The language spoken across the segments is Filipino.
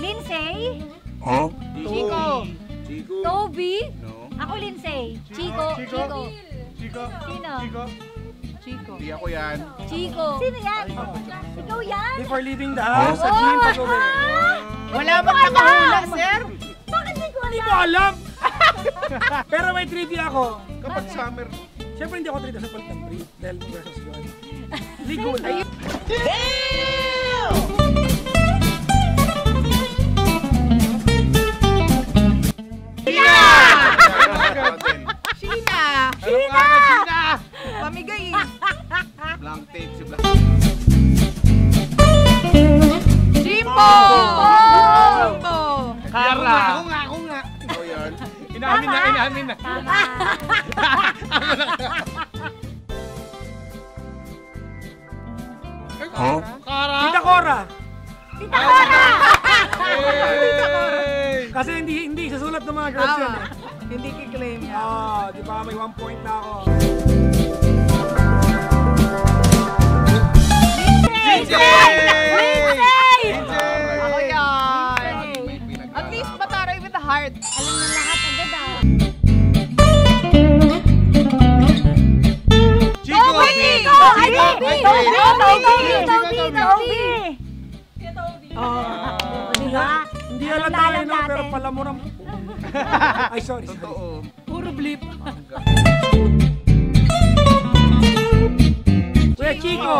Lindsay? Huh? Chico. Toby? No. Ako Lindsay. Chico. Chico. Sino? Chico. Hindi ako yan. Chico. Sino yan? Ikaw yan? Before leaving the house, sa gym pag-uwi. Wala bang nakahulang, sir? Bakit hindi ko Hindi alam? ko alam! Pero may trivia ako. Kapag summer. Siyempre hindi ako trivia sa palit ng brief dahil versus yun. Ligo na. Sheena! Pamigay. Blank tape si Blank. Jimbo! Jimbo! Carla! Ako nga. Ikaw yan. Inamin na. Tama. Huh? Tita Cora! Tita Cora! Kasi hindi sasulat ng mga girls yan eh. Hindi kiklaim yan. Di ba may 1 point na ako. Ako yan. At least mataray with the heart. Alam na lahat agad ah. Hindi halata yun, no? Pero pala mo ram. Ay, sorry. Totoo. Puro blip. Kuya Chico!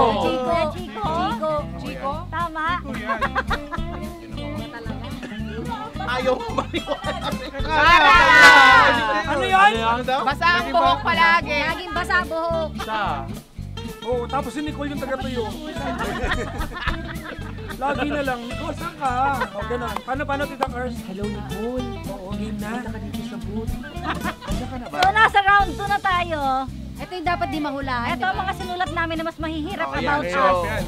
Chico. Tama. Ayaw ko maniwala. Ano yun? Basa ang buhok palagi. Laging basa buhok. Oo, tapos si Nicole yung taga-tuyo. Lagi na lang, Nicole, saan ka? O, ganun. Paano, Tita Cars? Hello, Nicole. Oo, game na. Punta ka dito sa booth. So, nasa round 2 na tayo. Ito yung dapat di mahulaan. Ito ang mga sinulat namin na mas mahihirap about us.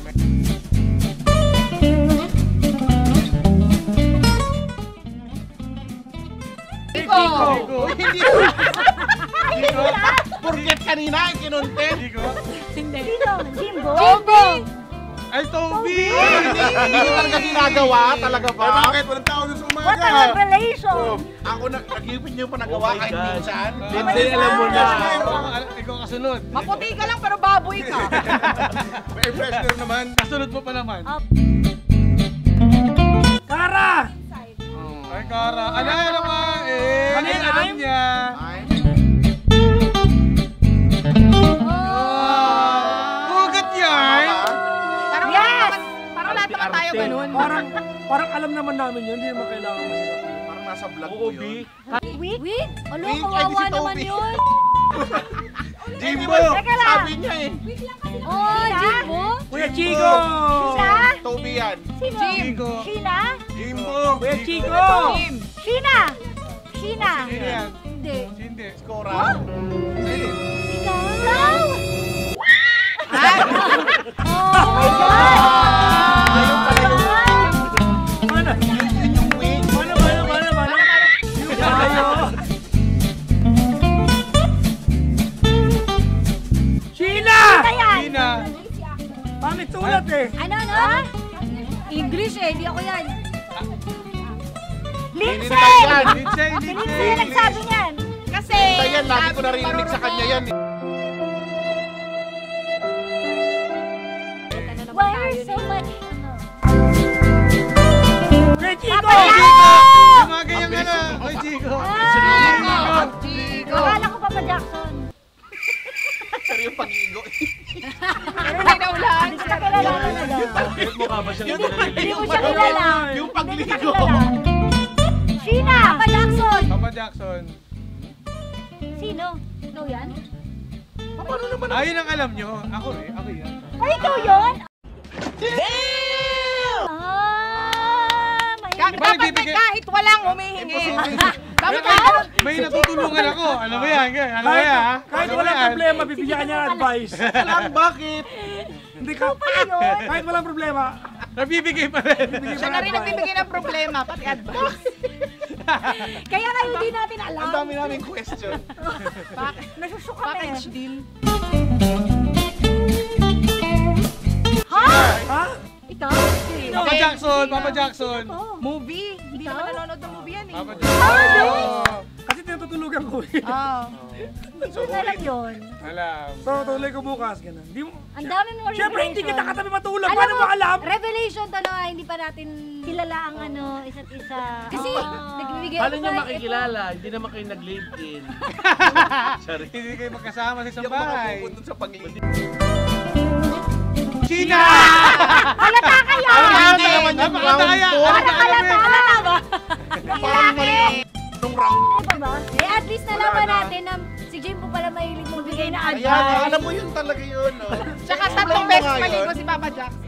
Chico! Hindi. Porket kanina ay kinontent. Sino? Jimbo? Ay, Toby! Hindi ko talaga ginagawa. Talaga ba? Bakit? Walang tao doon sa umaga. What a revelation! Ako nag-ipin niyo pa nagawa kahit minsan. Lindsay, alam mo na. Ikaw kasunod. Maputi ka lang pero baboy ka. May freshener naman. Kasunod mo pa naman. Kara! Ay, Kara. Ano naman? Ano yun? Alam niya. Hugot yan! Parang lahat naman tayo ganun. Parang alam naman namin yun, hindi naman kailangan mahirap. Parang nasa vlog ko yun. Wait? Alo, Wait, kawawa ay, di si naman Toby. yun. Jimbo! Teka lang. Sabi niya eh. Oh, Jimbo? Kuya Chico! Sina? Toby yan. Sino? Chico. Sheena? Jimbo! Kuya Chico! Jim. Sheena? Sheena? Sino yan? Hindi. Hindi. Cora. Ikaw? Oh my God! Ayun pala yun. Paano? Yun yung wing. Paano? Tayo! Sheena! Ayan! Sina. Pangit sulat eh! Ano? English eh, di ako yan. Lindsay Lindsay! yan. Lindsay. Lindsay ang nagsabi niyan. Kasi... Lindsay yan. Lagi ko sabi naririnig sa kanya yan. Why so much? Kuya Chico! Yung mga ganyang ano. Oy, Chico. Chico. Akala ko Papa Jackson. Sari yung pag-igo. Pero may naulaan Hindi ko siya. kilala talaga. Mukha ba siyang Hindi ko siya kilala. Yung Hindi ko siya pagligo. kilala. Sheena! Papa Jackson! Papa Jackson. Sino? Ikaw yan? Paano naman? Ayun ang alam nyo. Ako yan. Ay, ikaw yun? Dapat kahit walang humihingi. Dapat May natutulungan ako. Ano ba yan? Ano ba yan? Kahit walang problema, bibigyan ka niya ng advice. Bakit? Hindi ka. Kahit walang problema. Nabibigay pa rin. siya na rin nagbibigay ng problema, pati advice. Kaya nga hindi natin alam. Ang dami namin question. Nasusuka kami. Package deal. Ha? Ha? Ikaw? Papa Jackson, Papa Jackson. Movie. Hindi naman nanonood ng movie yan eh. Papa Jackson. Kasi tinutulugan ko eh. Hindi ko na alam yun. Alam. So, tuloy ko bukas. Ganun. Di mo... Ang dami mo Siyempre, hindi kita katabi matulog. Alam Paano mo, mo alam? Revelation to na hindi pa natin kilala ang isa't isa. Kasi nagbibigay Paano nyo makikilala? Hindi naman kayo nag-live-in. Sorry. Hindi kayo magkasama sa isang bahay. Sa paglilin. China! Halata kayo! Ano naman yung round Napakadaya! 2? Halata ba? Parang mali ang round Ano ba? Eh, at least nalaman natin na si Jimbo pala mahilig magbigay na advice. Ayan, alam mo yun talaga yun. No? Tsaka 3 beses maligo si Papa Jackson.